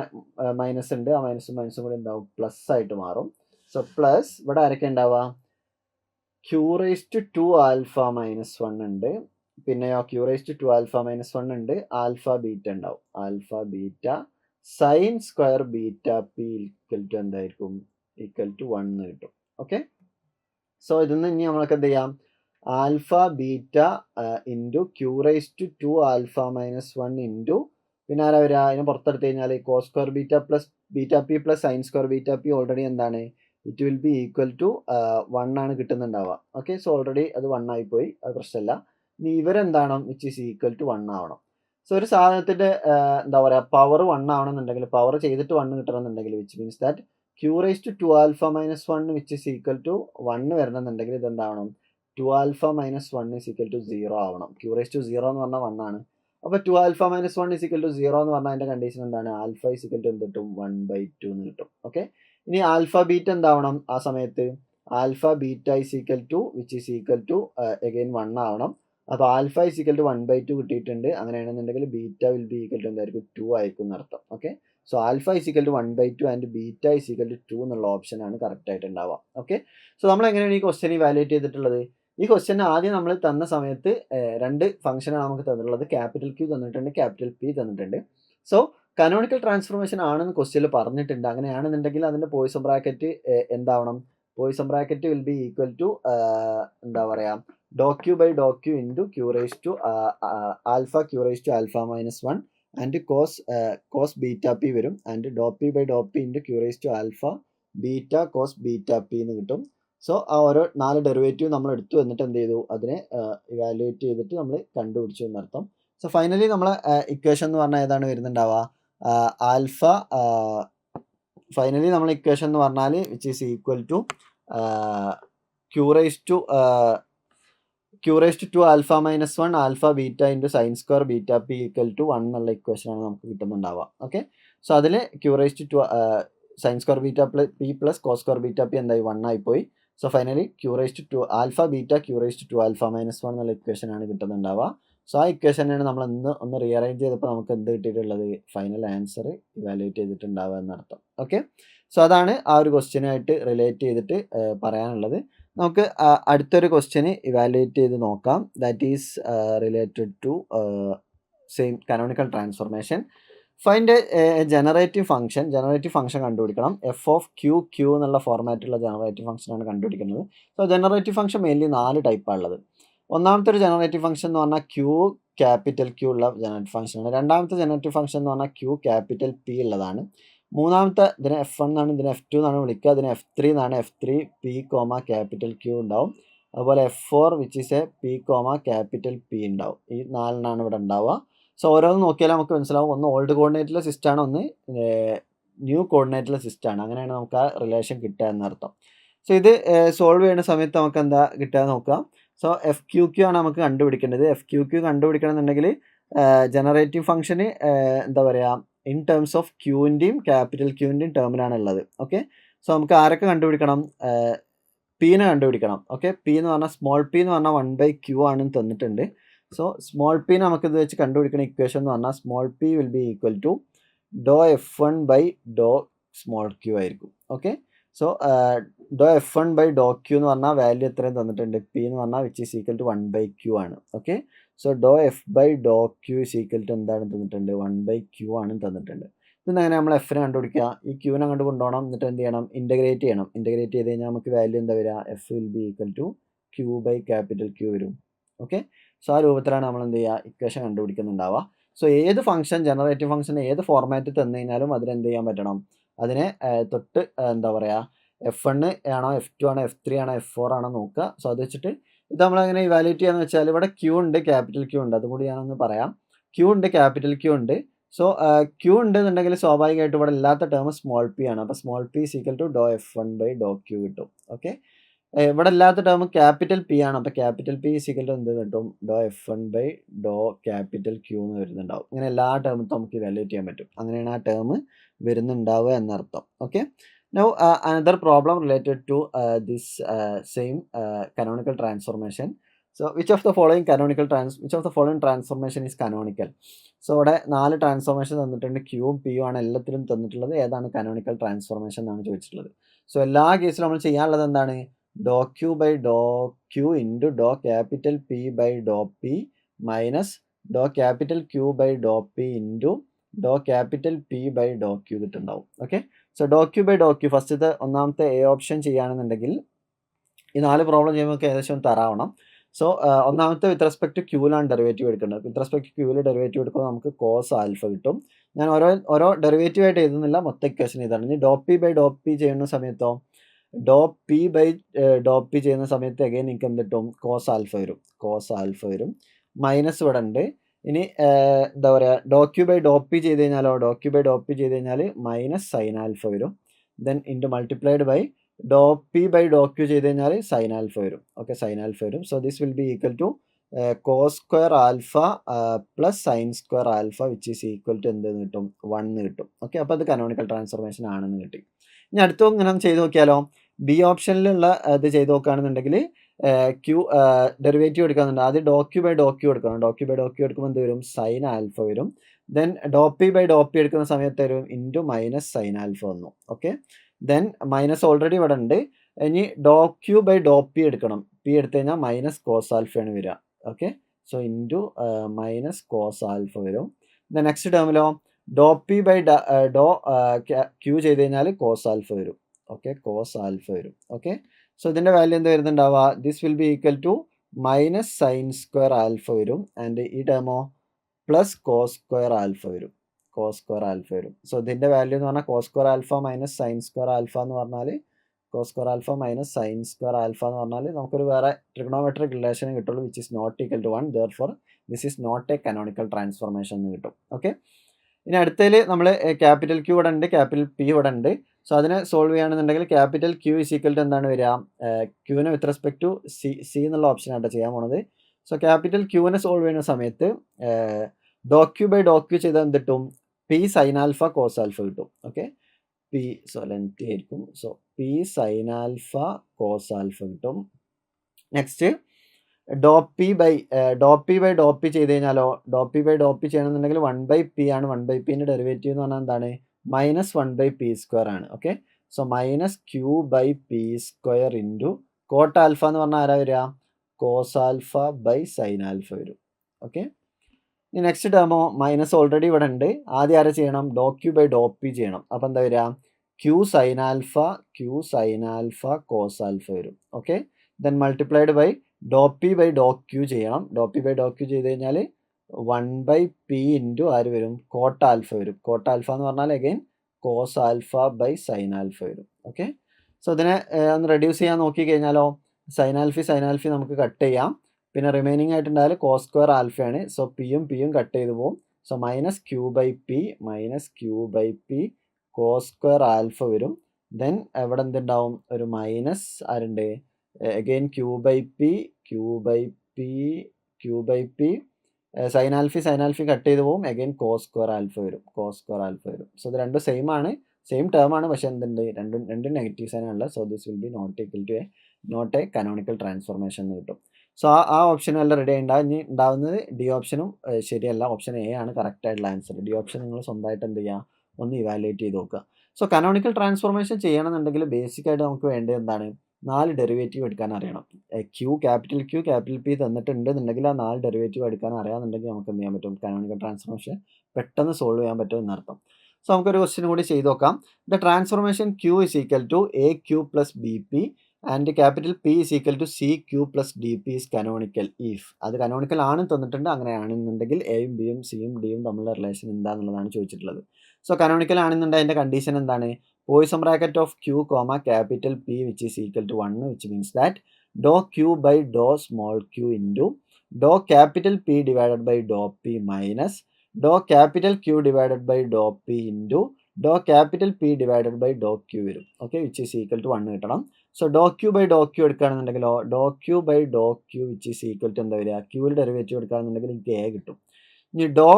മൈനസ് ഉണ്ട്, ആ മൈനസും കൂടി എന്താവും പ്ലസ് ആയിട്ട് മാറും. സോ പ്ലസ് ഇവിടെ ആരൊക്കെ ഉണ്ടാവുക, Q raise to 2 alpha minus 1 ഉണ്ട്, പിന്നെയോ Q raise to 2 alpha minus 1 ഉണ്ട്, ആൽഫ ബീറ്റ ഉണ്ടാവും, alpha beta sine square beta P equal to എന്തായിരിക്കും, ഈക്വൽ ടു 1 കിട്ടും. ഓക്കെ, സോ ഇതിൽ നിന്ന് ഇനി നമ്മൾക്ക് എന്ത് ചെയ്യാം, alpha beta into Q raise to 2 alpha minus 1 into പിന്നെ ആരാ വരിക, അതിന് പുറത്തെടുത്ത് കഴിഞ്ഞാൽ cos square beta plus beta P plus sine square beta P already എന്താണ്, it will be equal to 1 ആണ് കിട്ടുന്നുണ്ടാവുക. ഓക്കെ, സോ ഓൾറെഡി അത് 1 ആയിപ്പോയി, അത് പ്രശ്നമില്ല. ഇനി ഇവരെന്താണ് വിച്ച് ഈസ് ഈക്വൽ ടു 1 ആവണം. സോ ഒരു സാധനത്തിൻ്റെ എന്താ പറയുക പവർ 1 ആവണമെന്നുണ്ടെങ്കിൽ, പവർ ചെയ്തിട്ട് 1 കിട്ടണമെന്നുണ്ടെങ്കിൽ which means that Q raise to 2 alpha minus 1 which is equal to 1 വരണമെന്നുണ്ടെങ്കിൽ ഇതെന്താവണം, 2 alpha minus 1 is equal to 0 ആവണം. ക്യൂ റൈസ് ടു 0 എന്ന് പറഞ്ഞാൽ 1 ആണ്. അപ്പോൾ 2 alpha minus 1 is equal to 0 എന്ന് പറഞ്ഞാൽ അതിൻ്റെ കണ്ടീഷൻ എന്താണ്, ആൽഫ ഈസ് ഈക്വൽ ടു എന്ത് കിട്ടും, 1/2 എന്ന് കിട്ടും. ഓക്കെ, ഇനി ആൽഫ ബീറ്റ എന്താവണം ആ സമയത്ത്, alpha beta is equal to which is equal to again 1 ആവണം. അപ്പോൾ ആൽഫ ഈസ് ഈക്വൽ ടു 1/2 കിട്ടിയിട്ടുണ്ട്. അങ്ങനെയാണെന്നുണ്ടെങ്കിൽ beta will be equal to എന്തായിരിക്കും, 2 ആയിരിക്കും എന്നർത്ഥം. Okay, so alpha is equal to 1/2 and beta is equal to 2 എന്നുള്ള ഓപ്ഷനാണ് കറക്റ്റ് ആയിട്ട് ഉണ്ടാവുക. ഓക്കെ, സോ നമ്മൾ എങ്ങനെയാണ് ഈ ക്വസ്റ്റ്യൻ ഇവാലുവേറ്റ് ചെയ്തിട്ടുള്ളത്, ഈ ക്വസ്റ്റ്യൻ ആദ്യം നമ്മൾ തന്ന സമയത്ത് രണ്ട് ഫംഗ്ഷനാണ് നമുക്ക് തന്നിട്ടുള്ളത്, ക്യാപിറ്റൽ ക്യൂ തന്നിട്ടുണ്ട്, ക്യാപിറ്റൽ പി തന്നിട്ടുണ്ട്. സോ കനോണിക്കൽ ട്രാൻസ്ഫോർമേഷൻ ആണെന്ന് ക്വസ്റ്റ്യനിൽ പറഞ്ഞിട്ടുണ്ട്. അങ്ങനെയാണെന്നുണ്ടെങ്കിൽ അതിൻ്റെ പോയിസൺ ബ്രാക്കറ്റ് എന്താവണം, Poisson bracket will be equal to എന്താ പറയുക, ഡോ Q by Dr Q into Q raise to alpha Q raise to alpha minus 1 and cos beta P വരും, and dou P by Dr P into Q raise to alpha beta cos beta P എന്ന് കിട്ടും. So ആ ഓരോ 4 derivative നമ്മൾ എടുത്തു എന്നിട്ട് എന്ത് ചെയ്തു, അതിനെ ഇവാലുവേറ്റ് ചെയ്തിട്ട് നമ്മൾ കണ്ടുപിടിച്ചു എന്നർത്ഥം. സോ ഫൈനലി നമ്മളെ ഇക്വേഷൻ എന്ന് പറഞ്ഞാൽ ഏതാണ് വരുന്നുണ്ടാവുക, ആൽഫ ഫൈനലി നമ്മൾ ഇക്വേഷൻ എന്ന് പറഞ്ഞാൽ which is equal to Q raise to 2 alpha minus 1 alpha beta into sine square beta P equal to 1 എന്നുള്ള ഇക്വേഷനാണ് നമുക്ക് കിട്ടുന്നുണ്ടാവുക. ഓക്കെ, സോ അതിൽ Q raise to sine square beta P plus cos square beta P എന്തായി 1 ആയിപ്പോയി. So finally Q raise to 2 alpha beta Q raise to 2 alpha minus 1 എന്നുള്ള ഇക്വേഷനാണ് കിട്ടുന്നുണ്ടാവുക. So ആ ഇക്വേഷനാണ് നമ്മൾ ഒന്ന് റീഅറേഞ്ച് ചെയ്തപ്പോൾ നമുക്ക് എന്ത് കിട്ടിയിട്ടുള്ളത്, ഫൈനൽ ആൻസർ ഇവാലുവേറ്റ് ചെയ്തിട്ടുണ്ടാവുക എന്നർത്ഥം. ഓക്കെ, സോ അതാണ് ആ ഒരു ക്വസ്റ്റ്യനായിട്ട് റിലേറ്റ് ചെയ്തിട്ട് പറയാനുള്ളത്. നമുക്ക് അടുത്തൊരു ക്വസ്റ്റ്യന് ഇവാലുവേറ്റ് ചെയ്ത് നോക്കാം. That is related to same canonical transformation. Find generative function കണ്ടുപിടിക്കണം. എഫ് ഓഫ് ക്യൂ എന്നുള്ള ഫോർമാറ്റുള്ള ജനറേറ്റീവ് ഫംഗ്ഷനാണ് കണ്ടുപിടിക്കുന്നത്. സോ ജനറേറ്റീവ് ഫംഗ്ഷൻ മെയിൻലി 4 ടൈപ്പാണ് ഉള്ളത്. ഒന്നാമത്തെ ഒരു ജനറേറ്റീവ് ഫംഗ്ഷൻ എന്ന് പറഞ്ഞാൽ ക്യാപിറ്റൽ ക്യൂ ഉള്ള ജനറേറ്റീവ് ഫംഗ്ഷനാണ്. രണ്ടാമത്തെ ജനറേറ്റീവ് ഫംഗ്ഷൻ എന്ന് പറഞ്ഞാൽ ക്യാപിറ്റൽ പി ഉള്ളതാണ്. മൂന്നാമത്തെ ഇതിനെ F1 എന്നാണ്, ഇതിനെ F2 എന്നാണ് വിളിക്കുക, ഇതിനെ F3 എന്നാണ്. F3 പി ക്യാപിറ്റൽ ക്യൂ ഉണ്ടാവും. അതുപോലെ F4 which is A P capital P ഉണ്ടാവും. ഈ 4 ഇവിടെ ഉണ്ടാവുക. സോ ഓരോന്ന് നോക്കിയാൽ നമുക്ക് മനസ്സിലാവും, ഒന്ന് ഓൾഡ് കോർഡിനേറ്റിലെ സിസ്റ്റമാണ്, ഒന്ന് ന്യൂ കോർഡിനേറ്റിലെ സിസ്റ്റമാണ്. അങ്ങനെയാണ് നമുക്ക് ആ റിലേഷൻ കിട്ടുക എന്നർത്ഥം. സോ ഇത് സോൾവ് ചെയ്യുന്ന സമയത്ത് നമുക്ക് എന്താ കിട്ടുക നോക്കാം. സോ FQ ആണ് നമുക്ക് കണ്ടുപിടിക്കേണ്ടത്. FQ കണ്ടുപിടിക്കണം എന്നുണ്ടെങ്കിൽ ജനറേറ്റീവ് ഫംഗ്ഷന് എന്താ പറയുക, ഇൻ ടേംസ് ഓഫ് ക്യൂവിൻ്റെയും ക്യാപിറ്റൽ ക്യൂവിൻ്റെയും ടേമിലാണ് ഉള്ളത്. ഓക്കെ, സോ നമുക്ക് ആരൊക്കെ കണ്ടുപിടിക്കണം, പീനെ കണ്ടുപിടിക്കണം. ഓക്കെ, പി എന്ന് പറഞ്ഞാൽ സ്മോൾ പി എന്ന് പറഞ്ഞാൽ 1/Q ആണെന്ന് തന്നിട്ടുണ്ട്. സോ സ്മോൾ പി നമുക്ക് ഇത് വെച്ച് കണ്ടുപിടിക്കുന്ന ഇക്വേഷൻ എന്ന് പറഞ്ഞാൽ small P will be equal to Dr F1 by dou small Q ആയിരിക്കും. Okay, so dou F1 by Dr Q എന്ന് പറഞ്ഞാൽ വാല്യൂ എത്രയും തന്നിട്ടുണ്ട്, പി എന്ന് പറഞ്ഞാൽ which is equal to 1/Q ആണ്. ഓക്കെ, സോ ഡോ F by Dr Q is equal to എന്താണ് തന്നിട്ടുണ്ട്, 1/Q ആണ് തന്നിട്ടുണ്ട്. ഇതെങ്ങനെ നമ്മൾ എഫിനെ കണ്ടുപിടിക്കുക, ഈ ക്യൂവിനെ അങ്ങോട്ട് കൊണ്ടുപോകണം, എന്നിട്ട് എന്ത് ചെയ്യണം, ഇൻ്റഗ്രേറ്റ് ചെയ്യണം. ഇൻ്റഗ്രേറ്റ് ചെയ്ത് കഴിഞ്ഞാൽ നമുക്ക് വാല്യൂ എന്താ വരിക, F will be equal to Q by capital Q വരും. ഓക്കെ, സോ ആ രൂപത്തിലാണ് നമ്മൾ എന്ത് ചെയ്യുക, ഇക്വേഷൻ കണ്ടുപിടിക്കുന്നുണ്ടാവുക. സോ ഏത് ഫംഗ്ഷൻ, ജനറേറ്റീവ് ഫംഗ്ഷൻ ഏത് ഫോർമാറ്റിൽ തന്നു കഴിഞ്ഞാലും അതിനെന്ത് ചെയ്യാൻ പറ്റണം, അതിനെ തൊട്ട് എന്താ പറയുക, F1 ആണോ F2 ആണോ F3 ആണോ F4 ആണോ നോക്കുക. സോ അത് വെച്ചിട്ട് ഇത് നമ്മളെങ്ങനെ ഇവാലുവേറ്റ് ചെയ്യാന്ന് വെച്ചാൽ, ഇവിടെ ക്യൂ ഉണ്ട്, ക്യാപിറ്റൽ ക്യൂ ഉണ്ട്, അതുകൂടി ഞാനൊന്ന് പറയാം. ക്യൂ ഉണ്ട്, ക്യാപിറ്റൽ ക്യൂ ഉണ്ട്. സോ ക്യൂ ഉണ്ട് എന്നുണ്ടെങ്കിൽ സ്വാഭാവികമായിട്ട് ഇവിടെ ഇല്ലാത്ത ടേം സ്മോൾ പി ആണ്. അപ്പോൾ small P is equal to Dr F1 by Dr Q കിട്ടും. ഓക്കെ, ഇവിടെ ഇല്ലാത്ത ടേം ക്യാപിറ്റൽ പി ആണ്. അപ്പോൾ capital P is equal to എന്ത് കിട്ടും, ഡോ F1 ബൈ ഡോ ക്യാപിറ്റൽ ക്യൂ എന്ന് വരുന്നുണ്ടാവും. ഇങ്ങനെ എല്ലാ ടേമും നമുക്ക് ഇവാലുവേറ്റ് ചെയ്യാൻ പറ്റും. അങ്ങനെയാണ് ആ ടേം വരുന്നുണ്ടാവുക എന്നർത്ഥം. Okay, now another problem related to this same canonical transformation. So which of the following transformation is canonical? So ഇവിടെ 4 ട്രാൻസ്ഫോർമേഷൻ തന്നിട്ടുണ്ട്, ക്യൂവും പിയും ആണ് എല്ലാത്തിലും തന്നിട്ടുള്ളത്. ഏതാണ് കാനോണിക്കൽ ട്രാൻസ്ഫോർമേഷൻ എന്നാണ് ചോദിച്ചിട്ടുള്ളത്. സോ എല്ലാ കേസിലും നമ്മൾ ചെയ്യാനുള്ളത് എന്താണ്, dou Q by Dr Q into dou capital P by Dr P minus dou capital Q by Dr P into dou capital P by Dr Q കിട്ടുന്നുണ്ടാവും. Okay, so dou Q by Dr Q ഫസ്റ്റത്തെ ഒന്നാമത്തെ A option ചെയ്യുകയാണെന്നുണ്ടെങ്കിൽ ഈ 4 problem ചെയ്യുമ്പോൾ ഏകദേശം തരാവണം. So ഒന്നാമത്തെ വിത്ത് respect to ക്യൂവിലാണ് derivative എടുക്കേണ്ടത്. വിത്ത് respect to ക്യൂവിൽ ഡെറിവേറ്റീവ് എടുക്കുമ്പോൾ നമുക്ക് കോസ് ആൽഫ കിട്ടും. ഞാൻ ഓരോ ഡെറിവേറ്റീവ് ആയിട്ട് എഴുതുന്നില്ല, മൊത്തം ഇക്വേഷൻ ഇതാണ്. ഇനി ഡോ പി ബൈ ഡോ പി ചെയ്യുന്ന സമയത്തോ ഡോ പി ബൈ ഡോ പി ചെയ്യുന്ന സമയത്ത് അഗൈൻ എനിക്ക് എന്ത് കിട്ടും? കോസ് ആൽഫ വരും. മൈനസ് ഇവിടെ ഉണ്ട്. ഇനി എന്താ പറയുക, ഡോ ക്യൂ ബൈ ഡോ പി ചെയ്ത് കഴിഞ്ഞാൽ മൈനസ് സൈൻ ആൽഫ വരും. Then into multiplied by Dr P by Dr Q ചെയ്ത് കഴിഞ്ഞാൽ സൈൻ ആൽഫ വരും. ഓക്കെ, സൈൻ ആൽഫ വരും. So this will be equal to cos square alpha plus sine square alpha which is equal to എന്തെന്ന് കിട്ടും? 1 കിട്ടും. Okay, അപ്പോൾ അത് canonical transformation ആണെന്ന് കിട്ടി. ഇനി അടുത്ത ഇങ്ങനെ ചെയ്ത് നോക്കിയാലോ? ബി ഓപ്ഷനിലുള്ള ഇത് ചെയ്ത് നോക്കുകയാണെന്നുണ്ടെങ്കിൽ ക്യൂ ഡെറിവേറ്റീവ് എടുക്കാന്നുണ്ട്. ആദ്യം dou Q by Dr Q എടുക്കണം. Dou Q by Dr Q എടുക്കുമ്പോൾ എന്ത് വരും? സൈൻ ആൽഫ വരും. Then dou P by Dr P എടുക്കുന്ന സമയത്ത് വരും ഇൻറ്റു മൈനസ് സൈൻ ആൽഫ വന്നു. ഓക്കെ, ദെൻ മൈനസ് ഓൾറെഡി ഇവിടെ ഉണ്ട്. ഇനി dou Q by Dr P എടുക്കണം. പി എടുത്തു കഴിഞ്ഞാൽ മൈനസ് കോസ് ആൽഫയാണ് വരിക. Okay, so into minus cos alpha വരും. ദെൻ നെക്സ്റ്റ് ടേമിലോ dou P by Dr Q ചെയ്ത് കഴിഞ്ഞാൽ കോസ് ആൽഫ വരും. ഓക്കെ, കോസ് ആൽഫ വരും. ഓക്കെ, സോ ഇതിൻ്റെ വാല്യൂ എന്ത് വരുന്നുണ്ടാവുക? This will be equal to minus sine square alpha വരും. ആൻഡ് ഈ ടേമോ പ്ലസ് കോസ് സ്ക്വയർ ആൽഫ വരും. സോ ഇതിൻ്റെ വാല്യൂ എന്ന് പറഞ്ഞാൽ cos square alpha minus sine square alpha എന്ന് പറഞ്ഞാൽ നമുക്കൊരു വേറെ ട്രിഗണോമെട്രിക് റിലേഷൻ കിട്ടുള്ളൂ, which is not equal to 1. Therefore this is not a canonical transformation എന്ന് കിട്ടും. ഓക്കെ, ഇനി അടുത്തതിൽ നമ്മൾ ക്യാപിറ്റൽ ക്യൂ ഇവിടെ ഉണ്ട്, ക്യാപിറ്റൽ പി ഇവിടെ ഉണ്ട്. സോ അതിനെ സോൾവ് ചെയ്യുകയാണെന്നുണ്ടെങ്കിൽ capital Q is equal to എന്താണ് വരിക? ക്യൂവിനെ വിത്ത് റെസ്പെക്ട് ടു സി എന്നുള്ള ഓപ്ഷനായിട്ട് ചെയ്യാൻ പോണത്. സോ ക്യാപിറ്റൽ ക്യൂവിനെ സോൾവ് ചെയ്യുന്ന സമയത്ത് dou Q by Dr Q ചെയ്താൽ എന്ത് കിട്ടും? P sine alpha cos alpha കിട്ടും. ഓക്കെ, പി ലെങ്ത് ആയിരിക്കും. So P sine alpha cos alpha കിട്ടും. Next dou P by Dr P ചെയ്ത് കഴിഞ്ഞാലോ? Dou P by Dr P ചെയ്യണമെന്നുണ്ടെങ്കിൽ 1/p ആണ്. 1/pൻ്റെ ഡെറിവേറ്റീവ് എന്ന് പറഞ്ഞാൽ എന്താണ്? മൈനസ് 1/p സ്ക്വയർ ആണ്. Okay, so minus Q by P square into cot alpha എന്ന് പറഞ്ഞാൽ ആരാ വരിക? Cos alpha by sine alpha വരും. ഓക്കെ, ഇനി നെക്സ്റ്റ് ടേമോ മൈനസ് ഓൾറെഡി ഇവിടെ ഉണ്ട്. ആദ്യം ആരെ ചെയ്യണം? Dou Q by Dr P ചെയ്യണം. അപ്പോൾ എന്താ വരിക? Q sine alpha cos alpha വരും. Okay, then multiplied by Dr P by Dr Q ചെയ്യണം. Dou P by Dr Q ചെയ്ത് കഴിഞ്ഞാൽ 1/p ഇൻറ്റു ആര് വരും? കോട്ട് ആൽഫ വരും. കോട്ട് ആൽഫ എന്ന് പറഞ്ഞാൽ again cos alpha by sine alpha വരും. ഓക്കെ, സോ ഇതിനെ ഒന്ന് റെഡ്യൂസ് ചെയ്യാൻ നോക്കി കഴിഞ്ഞാലോ? സൈൻ ആൽഫി നമുക്ക് കട്ട് ചെയ്യാം. പിന്നെ റിമൈനിങ് ആയിട്ടുണ്ടായാൽ കോസ് സ്ക്വയർ ആൽഫയാണ്. സോ പിയും കട്ട് ചെയ്ത് പോകും. So minus Q by P cos square alpha വരും. ദെൻ എവിടെ എന്തുണ്ടാവും? ഒരു മൈനസ് ആരുണ്ട്? Again Q by P sine alpha cut ചെയ്ത് പോകും. അഗെയിൻ കോസ് സ്ക്വയർ ആൽഫ വരും. സോ ഇത് രണ്ടും സെയിം ടേം ആണ്. പക്ഷേ എന്തുണ്ട്? രണ്ടും നെഗറ്റീവ് സൈൻ ആണുള്ളത്. So this will be not a canonical transformation എന്ന് കിട്ടും. സോ ആ ഓപ്ഷനും എല്ലാം റെഡി ആയി ഉണ്ടാവും. ഇനി ഉണ്ടാവുന്നത് ഡി ഓപ്ഷനും ശരിയല്ല. ഓപ്ഷൻ എ ആണ് കറക്റ്റ് ആയിട്ടുള്ള ആൻസർ. ഡി ഓപ്ഷൻ നിങ്ങൾ സ്വന്തമായിട്ട് എന്ത് ചെയ്യുക? ഒന്ന് ഇവാലുവേറ്റ് ചെയ്ത് നോക്കുക. സോ കനോണിക്കൽ ട്രാൻസ്ഫോർമേഷൻ ചെയ്യണമെന്നുണ്ടെങ്കിൽ ബേസിക് ആയിട്ട് നമുക്ക് വേണ്ടത് എന്താണ്? 4 ഡെറിവേറ്റീവ് എടുക്കാൻ അറിയണം. ക്യാപിറ്റൽ പി തന്നിട്ടുണ്ടെന്നുണ്ടെങ്കിൽ ആ 4 ഡെറിവേറ്റീവ് എടുക്കാൻ അറിയാമെന്നുണ്ടെങ്കിൽ നമുക്ക് എന്ത് ചെയ്യാൻ പറ്റും? കനോണിക്കൽ ട്രാൻസ്ഫോർമേഷൻ പെട്ടെന്ന് സോൾവ് ചെയ്യാൻ പറ്റും എന്നർത്ഥം. സോ നമുക്കൊരു ക്വസ്റ്റ്യൻ കൂടി ചെയ്ത് നോക്കാം. The transformation Q is equal to A Q plus B P and capital P is equal to C Q plus D P is canonical if. അത് കനോണിക്കൽ ആണ് തന്നിട്ടുണ്ട്. അങ്ങനെയാണെന്നുണ്ടെങ്കിൽ എയും ബിയും സിയും ഡിയും തമ്മിലുള്ള റിലേഷൻ എന്താണെന്നുള്ളതാണ് ചോദിച്ചിട്ടുള്ളത്. സോ കനോണിക്കൽ ആണെന്നുണ്ടെങ്കിൽ അതിൻ്റെ കണ്ടീഷൻ എന്താണ്? Poisson bracket of q comma capital P which is equal to 1, which means that dou q by dou small q into dou capital P divided by dou P minus dou capital Q divided by dou P into dou capital P divided by dou Q വരും. Okay, which is equal to 1 കിട്ടണം. So dou Q by Dr Q എടുക്കുകയാണെന്നുണ്ടെങ്കിലോ dou Q by Dr Q which is equal to എന്താ വരിക? ക്യൂവിൽ derivative എടുക്കുകയാണെന്നുണ്ടെങ്കിൽ എനിക്ക് A കിട്ടും. ഇനി dou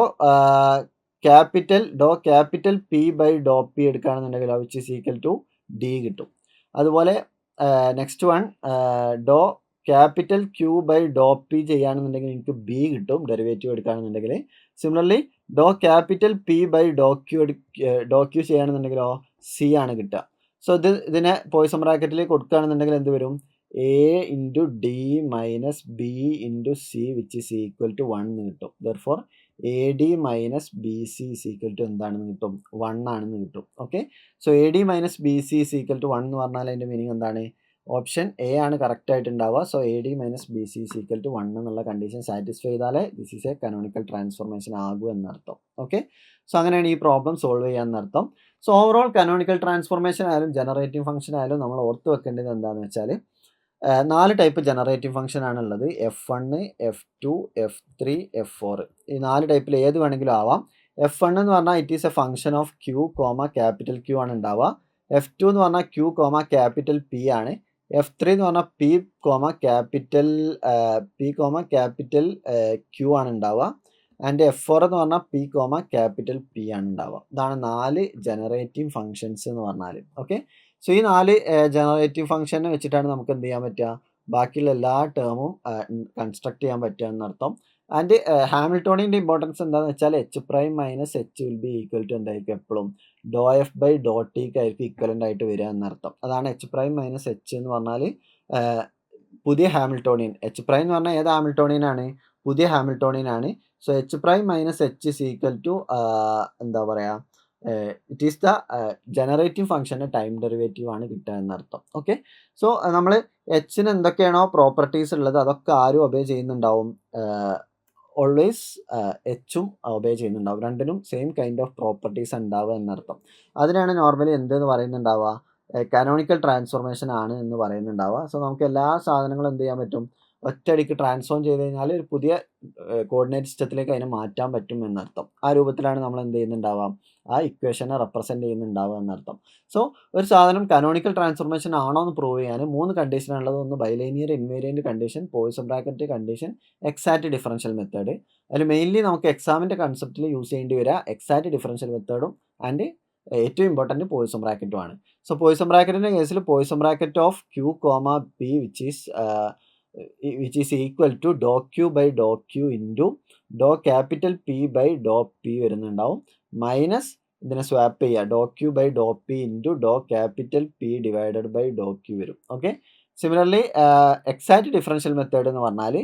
capital P by Dr P എടുക്കുകയാണെന്നുണ്ടെങ്കിൽ which is equal to D കിട്ടും. അതുപോലെ next one dou capital Q by Dr P ചെയ്യുകയാണെന്നുണ്ടെങ്കിൽ എനിക്ക് ബി കിട്ടും ഡെറിവേറ്റീവ് എടുക്കുകയാണെന്നുണ്ടെങ്കിൽ. Similarly dou capital P by Dr Q ചെയ്യുകയാണെന്നുണ്ടെങ്കിലോ സി ആണ് കിട്ടുക. സോ ഇതിനെ പോയിസൺ ബ്രാക്കറ്റിൽ കൊടുക്കുകയാണെന്നുണ്ടെങ്കിൽ എന്ത് വരും? A into D minus B into C which is equal to 1 എന്ന് കിട്ടും. Therefore A D minus B C is equal to എന്താണെന്ന് കിട്ടും? 1 ആണെന്ന് കിട്ടും. Okay, so A D minus B C is equal to 1 എന്ന് പറഞ്ഞാൽ അതിൻ്റെ മീനിങ് എന്താണ്? ഓപ്ഷൻ എ ആണ് കറക്റ്റ് ആയിട്ടുണ്ടാവുക. So A D minus B C is equal to 1 എന്നുള്ള കണ്ടീഷൻ സാറ്റിസ്ഫൈ ചെയ്താലേ this is a canonical transformation ആകൂ എന്നർത്ഥം. ഓക്കെ, സോ അങ്ങനെയാണ് ഈ പ്രോബ്ലം സോൾവ് ചെയ്യാമെന്നർത്ഥം. സോ ഓവറോൾ കനോണിക്കൽ ട്രാൻസ്ഫോർമേഷൻ ആയാലും ജനറേറ്റീവ് ഫംഗ്ഷൻ ആയാലും നമ്മൾ ഓർത്ത് വെക്കേണ്ടത് എന്താണെന്ന് വെച്ചാൽ 4 ടൈപ്പ് ജനറേറ്റീവ് ഫംഗ്ഷൻ ആണുള്ളത്. F1, F2, F3, F4. ഈ 4 ടൈപ്പിൽ ഏത് വേണമെങ്കിലും ആവാം. F1 എന്ന് പറഞ്ഞാൽ it is A function of Q, capital Q ആണ് ഉണ്ടാവുക. F2 എന്ന് പറഞ്ഞാൽ Q, ക്യാപിറ്റൽ P ആണ്. F3 എന്ന് പറഞ്ഞാൽ ക്യാപിറ്റൽ Q ആണ് ഉണ്ടാവുക. ആൻഡ് F4 എന്ന് പറഞ്ഞാൽ ക്യാപിറ്റൽ P ആണ് ഉണ്ടാവുക. ഇതാണ് 4 ജനറേറ്റീവ് ഫംഗ്ഷൻസ് എന്ന് പറഞ്ഞാൽ. ഓക്കെ, സോ ഈ 4 ജനറേറ്റീവ് ഫംഗ്ഷനെ വെച്ചിട്ടാണ് നമുക്ക് എന്ത് ചെയ്യാൻ പറ്റുക, ബാക്കിയുള്ള എല്ലാ ടേമും കൺസ്ട്രക്ട് ചെയ്യാൻ പറ്റുക എന്നർത്ഥം. ആൻഡ് ഹാമിൽട്ടോണിയൻ്റെ ഇമ്പോർട്ടൻസ് എന്താണെന്ന് വെച്ചാൽ H prime minus H will be equal to എന്തായിരിക്കും എപ്പോഴും ∂F/∂T ആയിരിക്കും ഇക്വലൻ്റ് ആയിട്ട് വരിക എന്നർത്ഥം. അതാണ് H പ്രൈം മൈനസ് H എന്ന് പറഞ്ഞാൽ പുതിയ ഹാമിൽട്ടോണിയൻ. H പ്രൈം എന്ന് പറഞ്ഞാൽ ഏത് ഹാമിൽട്ടോണിയൻ ആണ്? പുതിയ ഹാമിൽട്ടോണിയൻ ആണ്. So H prime minus H is equal to എന്താ പറയുക, ഇറ്റ് ഈസ് ദ ജനറേറ്റീവ് ഫംഗ്ഷൻ്റെ ടൈം ഡെറിവേറ്റീവ് ആണ് കിട്ടുക എന്നർത്ഥം. ഓക്കെ, സോ നമ്മൾ എച്ചിന് എന്തൊക്കെയാണോ പ്രോപ്പർട്ടീസ് ഉള്ളത് അതൊക്കെ ആരും ഒബേ ചെയ്യുന്നുണ്ടാവും, ഓൾവേസ് എച്ചും ഒബേ ചെയ്യുന്നുണ്ടാവും. രണ്ടിനും സെയിം കൈൻഡ് ഓഫ് പ്രോപ്പർട്ടീസ് ഉണ്ടാവുക എന്നർത്ഥം. അതിനാണ് നോർമലി എന്തെന്ന് പറയുന്നുണ്ടാവുക, കാനോണിക്കൽ ട്രാൻസ്ഫോർമേഷൻ ആണ് എന്ന് പറയുന്നുണ്ടാവുക. സോ നമുക്ക് എല്ലാ സാധനങ്ങളും എന്ത് ചെയ്യാൻ പറ്റും, ഒറ്റയടിക്ക് ട്രാൻസ്ഫോം ചെയ്ത് കഴിഞ്ഞാൽ ഒരു പുതിയ കോർഡിനേറ്റ് സിസ്റ്റത്തിലേക്ക് അതിനെ മാറ്റാൻ പറ്റും എന്നർത്ഥം. ആ രൂപത്തിലാണ് നമ്മൾ എന്ത് ചെയ്യുന്നുണ്ടാവാം, ആ ഇക്വേഷനെ റെപ്രസെൻറ്റ് ചെയ്യുന്നുണ്ടാവുക എന്നർത്ഥം. സോ ഒരു സാധനം കനോണിക്കൽ ട്രാൻസ്ഫോർമേഷൻ ആണോ എന്ന് പ്രൂവ് ചെയ്യാൻ 3 കണ്ടീഷനാണുള്ളത്. ഒന്ന് bilinear invariant condition, Poisson bracket condition, exact differential method. അതിൽ മെയിൻലി നമുക്ക് എക്സാമിൻ്റെ കൺസെപ്റ്റിൽ യൂസ് ചെയ്യേണ്ടി വരിക എക്സാക്റ്റ് ഡിഫറൻഷ്യൽ മെത്തേഡും ആൻഡ് ഏറ്റവും ഇമ്പോർട്ടൻറ്റ് പോയിസൺ ബ്രാക്കറ്റും ആണ്. സോ പോയിസൺ ബ്രാക്കറ്റിൻ്റെ കേസിൽ Poisson bracket of Q, P which is equal to ∂Q/∂Q into capital P/P വരുന്നുണ്ടാവും, മൈനസ് ഇതിനെ സ്വാപ്പ് ചെയ്യുക ∂Q/∂P into capital P divided by ∂Q വരും. Okay, similarly exact differential method എന്ന് പറഞ്ഞാൽ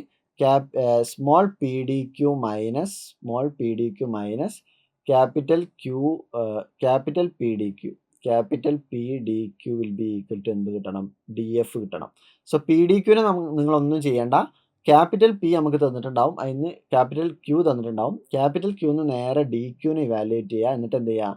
small PDQ minus capital PDQ will be equal to എന്ത് കിട്ടണം, DF കിട്ടണം. So PDQനെ നിങ്ങളൊന്നും ചെയ്യേണ്ട, ക്യാപിറ്റൽ P നമുക്ക് തന്നിട്ടുണ്ടാവും, അതിന് ക്യാപിറ്റൽ Q തന്നിട്ടുണ്ടാവും. ക്യാപിറ്റൽ Qന്ന് നേരെ DQനെ ഇവാലുവേറ്റ് ചെയ്യുക, എന്നിട്ട് എന്ത് ചെയ്യുക,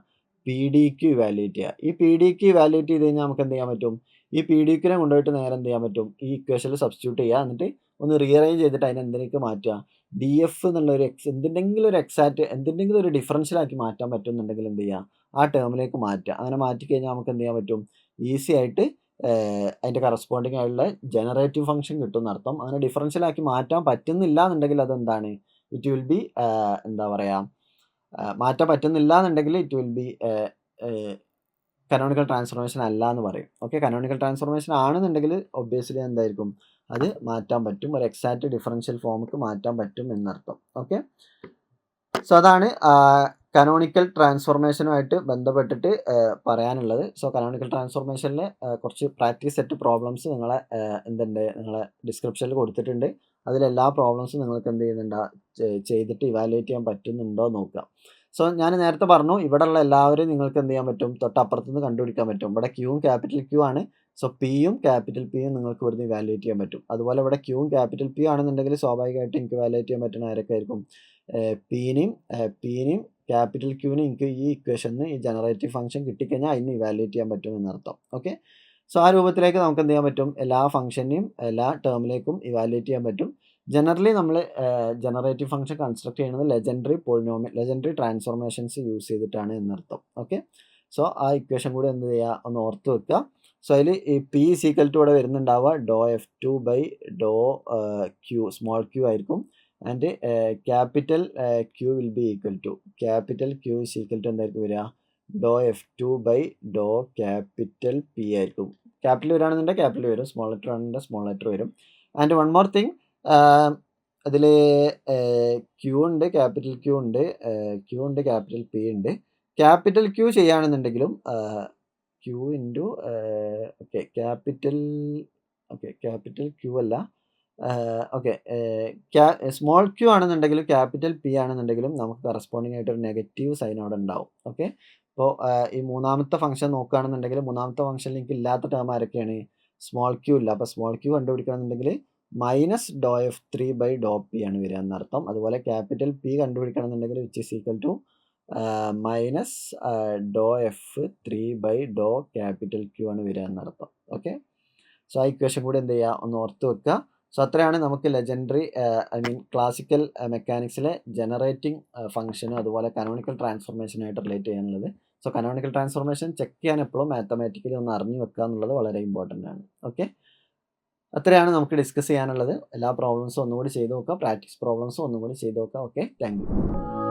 PDQ ഇവാലുവേറ്റ് ചെയ്യുക. ഈ PDQ ഇവാലുവേറ്റ് ചെയ്ത് കഴിഞ്ഞാൽ നമുക്ക് എന്ത് ചെയ്യാൻ പറ്റും, ഈ PDQനെ കൊണ്ടുപോയിട്ട് നേരെ എന്ത് ചെയ്യാൻ പറ്റും, ഈ ഇക്വേഷനിൽ സബ്സ്റ്റിറ്റ്യൂട്ട് ചെയ്യുക, എന്നിട്ട് ഒന്ന് റീഅറേഞ്ച് ചെയ്തിട്ട് അതിനെ എന്തിനേക്ക് മാറ്റുക, DF എന്നുള്ള ഒരു എന്തിൻ്റെങ്കിലും ഒരു എക്സാക്റ്റ് എന്തിൻ്റെങ്കിലും ഒരു ഡിഫറൻഷ്യലാക്കി മാറ്റാൻ പറ്റുന്നുണ്ടെങ്കിൽ എന്ത് ചെയ്യുക, ആ ടേമിലേക്ക് മാറ്റുക. അങ്ങനെ മാറ്റിക്കഴിഞ്ഞാൽ നമുക്ക് എന്ത് ചെയ്യാൻ പറ്റും, ഈസി ആയിട്ട് അതിൻ്റെ കറസ്പോണ്ടിങ് ആയിട്ടുള്ള ജനറേറ്റീവ് ഫംഗ്ഷൻ കിട്ടും എന്നർത്ഥം. അങ്ങനെ ഡിഫറൻഷ്യലാക്കി മാറ്റാൻ പറ്റുന്നില്ല എന്നുണ്ടെങ്കിൽ അതെന്താണ്, ഇറ്റ് വിൽ ബി എന്താ പറയുക, മാറ്റാൻ പറ്റുന്നില്ല എന്നുണ്ടെങ്കിൽ it will B canonical transformation അല്ല എന്ന് പറയും. ഓക്കെ, കനോണിക്കൽ ട്രാൻസ്ഫോർമേഷൻ ആണെന്നുണ്ടെങ്കിൽ ഒബ്വിയസ്ലി എന്തായിരിക്കും, അത് മാറ്റാൻ പറ്റും, ഒരു എക്സാക്റ്റ് ഡിഫറൻഷ്യൽ ഫോമിക്ക് മാറ്റാൻ പറ്റും എന്നർത്ഥം. ഓക്കെ, സോ അതാണ് കനോണിക്കൽ ട്രാൻസ്ഫോർമേഷനുമായിട്ട് ബന്ധപ്പെട്ടിട്ട് പറയാനുള്ളത്. സോ കനോണിക്കൽ ട്രാൻസ്ഫോർമേഷനിൽ കുറച്ച് പ്രാക്ടീസ് സെറ്റ് പ്രോബ്ലംസ് നിങ്ങളെ നിങ്ങളെ ഡിസ്ക്രിപ്ഷനിൽ കൊടുത്തിട്ടുണ്ട്. അതിലെല്ലാ പ്രോബ്ലംസും നിങ്ങൾക്ക് എന്ത് ചെയ്യുന്നുണ്ട്, ചെയ്തിട്ട് ഇവാലുവേറ്റ് ചെയ്യാൻ പറ്റുന്നുണ്ടോ നോക്കുക. സോ ഞാൻ നേരത്തെ പറഞ്ഞു, ഇവിടെയുള്ള എല്ലാവരും നിങ്ങൾക്ക് എന്ത് ചെയ്യാൻ പറ്റും, തൊട്ടപ്പുറത്തുനിന്ന് കണ്ടുപിടിക്കാൻ പറ്റും. ഇവിടെ Qയും ക്യാപിറ്റൽ Q ആണ്. സോ Pയും ക്യാപിറ്റൽ Pയും നിങ്ങൾക്ക് ഇവിടുന്ന് ഇവാലുവേറ്റ് ചെയ്യാൻ പറ്റും. അതുപോലെ ഇവിടെ Qയും ക്യാപിറ്റൽ P ആണെന്നുണ്ടെങ്കിൽ സ്വാഭാവികമായിട്ടും എനിക്ക് ഇവാലുവേറ്റ് ചെയ്യാൻ പറ്റുന്ന ആരൊക്കെ ആയിരിക്കും, Pനെയും ക്യാപിറ്റൽ Qനെയും എനിക്ക് ഈ ഇക്വേഷന് ഈ ജനറേറ്റീവ് ഫംഗ്ഷൻ കിട്ടിക്കഴിഞ്ഞാൽ അതിന് ഇവാലുവേറ്റ് ചെയ്യാൻ പറ്റും എന്നർത്ഥം. ഓക്കെ, സോ ആ രൂപത്തിലേക്ക് നമുക്ക് എന്ത് ചെയ്യാൻ പറ്റും, എല്ലാ ഫംഗ്ഷനെയും എല്ലാ ടേമിലേക്കും ഇവാലുവേറ്റ് ചെയ്യാൻ പറ്റും. ജനറലി നമ്മൾ ജനറേറ്റീവ് ഫംഗ്ഷൻ കൺസ്ട്രക്ട് ചെയ്യുന്നത് ലെജൻഡറി ട്രാൻസ്ഫോർമേഷൻസ് യൂസ് ചെയ്തിട്ടാണ് എന്നർത്ഥം. ഓക്കെ, സോ ആ ഇക്വേഷൻ കൂടി എന്ത് ചെയ്യുക, ഒന്ന് ഓർത്ത് വെക്കുക. സോ അതിൽ ഈ P ഈസ് ഈക്വൽ ടു ഇവിടെ വരുന്നുണ്ടാവുക ∂F2/∂Q സ്മോൾ Q ആയിരിക്കും. And capital Q will be equal to എന്തായിരിക്കും വരിക, ∂F2/P ക്യാപിറ്റൽ വരികയാണെന്നുണ്ടെങ്കിൽ ക്യാപിറ്റൽ വരും, സ്മോൾ ലെറ്റർ ആണെന്നുണ്ടെങ്കിൽ സ്മോൾ ലെറ്റർ വരും. ആൻഡ് വൺ മോർ തിങ്, അതിൽ Q ഉണ്ട്, ക്യാപിറ്റൽ Q ഉണ്ട്, ക്യാപിറ്റൽ P ഉണ്ട്. ക്യാപിറ്റൽ Q ചെയ്യുകയാണെന്നുണ്ടെങ്കിലും Q ഇൻറ്റു ക്യാപിറ്റൽ Q അല്ല, സ്മോൾ Q ആണെന്നുണ്ടെങ്കിലും ക്യാപിറ്റൽ P ആണെന്നുണ്ടെങ്കിലും നമുക്ക് കറസ്പോണ്ടിങ് ആയിട്ട് ഒരു നെഗറ്റീവ് സൈൻ അവിടെ ഉണ്ടാവും. ഓക്കെ, അപ്പോൾ ഈ മൂന്നാമത്തെ ഫംഗ്ഷൻ നോക്കുകയാണെന്നുണ്ടെങ്കിൽ മൂന്നാമത്തെ ഫംഗ്ഷനിൽ എനിക്ക് ഇല്ലാത്ത ടേം ആരൊക്കെയാണ്, സ്മോൾ ക്യൂ ഇല്ല. അപ്പോൾ സ്മോൾ ക്യൂ കണ്ടുപിടിക്കണമെന്നുണ്ടെങ്കിൽ മൈനസ് ഡോ എഫ് 3 ബൈ ഡോ പി ആണ് വരിക എന്നർത്ഥം. അതുപോലെ ക്യാപിറ്റൽ പി കണ്ടുപിടിക്കണമെന്നുണ്ടെങ്കിൽ which is equal to minus ഡോ എഫ് 3 ബൈ ഡോ ക്യാപിറ്റൽ ക്യൂ ആണ് വരിക എന്നർത്ഥം. ഓക്കെ, സോ ആ ഇക്വേഷൻ കൂടി എന്ത് ചെയ്യുക, ഒന്ന് ഓർത്ത് വെക്കുക. സോ അത്രയാണ് നമുക്ക് ലെജൻഡറി ക്ലാസിക്കൽ മെക്കാനിക്സിലെ ജനറേറ്റിംഗ് ഫംഗ്ഷനും അതുപോലെ കനോണിക്കൽ ട്രാൻസ്ഫോർമേഷനായിട്ട് റിലേറ്റ് ചെയ്യാനുള്ളത്. സോ കനോണിക്കൽ ട്രാൻസ്ഫോർമേഷൻ ചെക്ക് ചെയ്യാൻ എപ്പോഴും മാത്തമാറ്റിക്കലി ഒന്ന് അറിഞ്ഞു വെക്കുക എന്നുള്ളത് വളരെ ഇമ്പോർട്ടൻ്റ് ആണ്. ഓക്കെ, അത്രയാണ് നമുക്ക് ഡിസ്കസ് ചെയ്യാനുള്ളത്. എല്ലാ പ്രോബ്ലംസും ഒന്നുകൂടി ചെയ്ത് നോക്കുക, പ്രാക്ടീസ് പ്രോബ്ലംസും ഒന്നും കൂടി ചെയ്ത് നോക്കുക. Okay, thank you.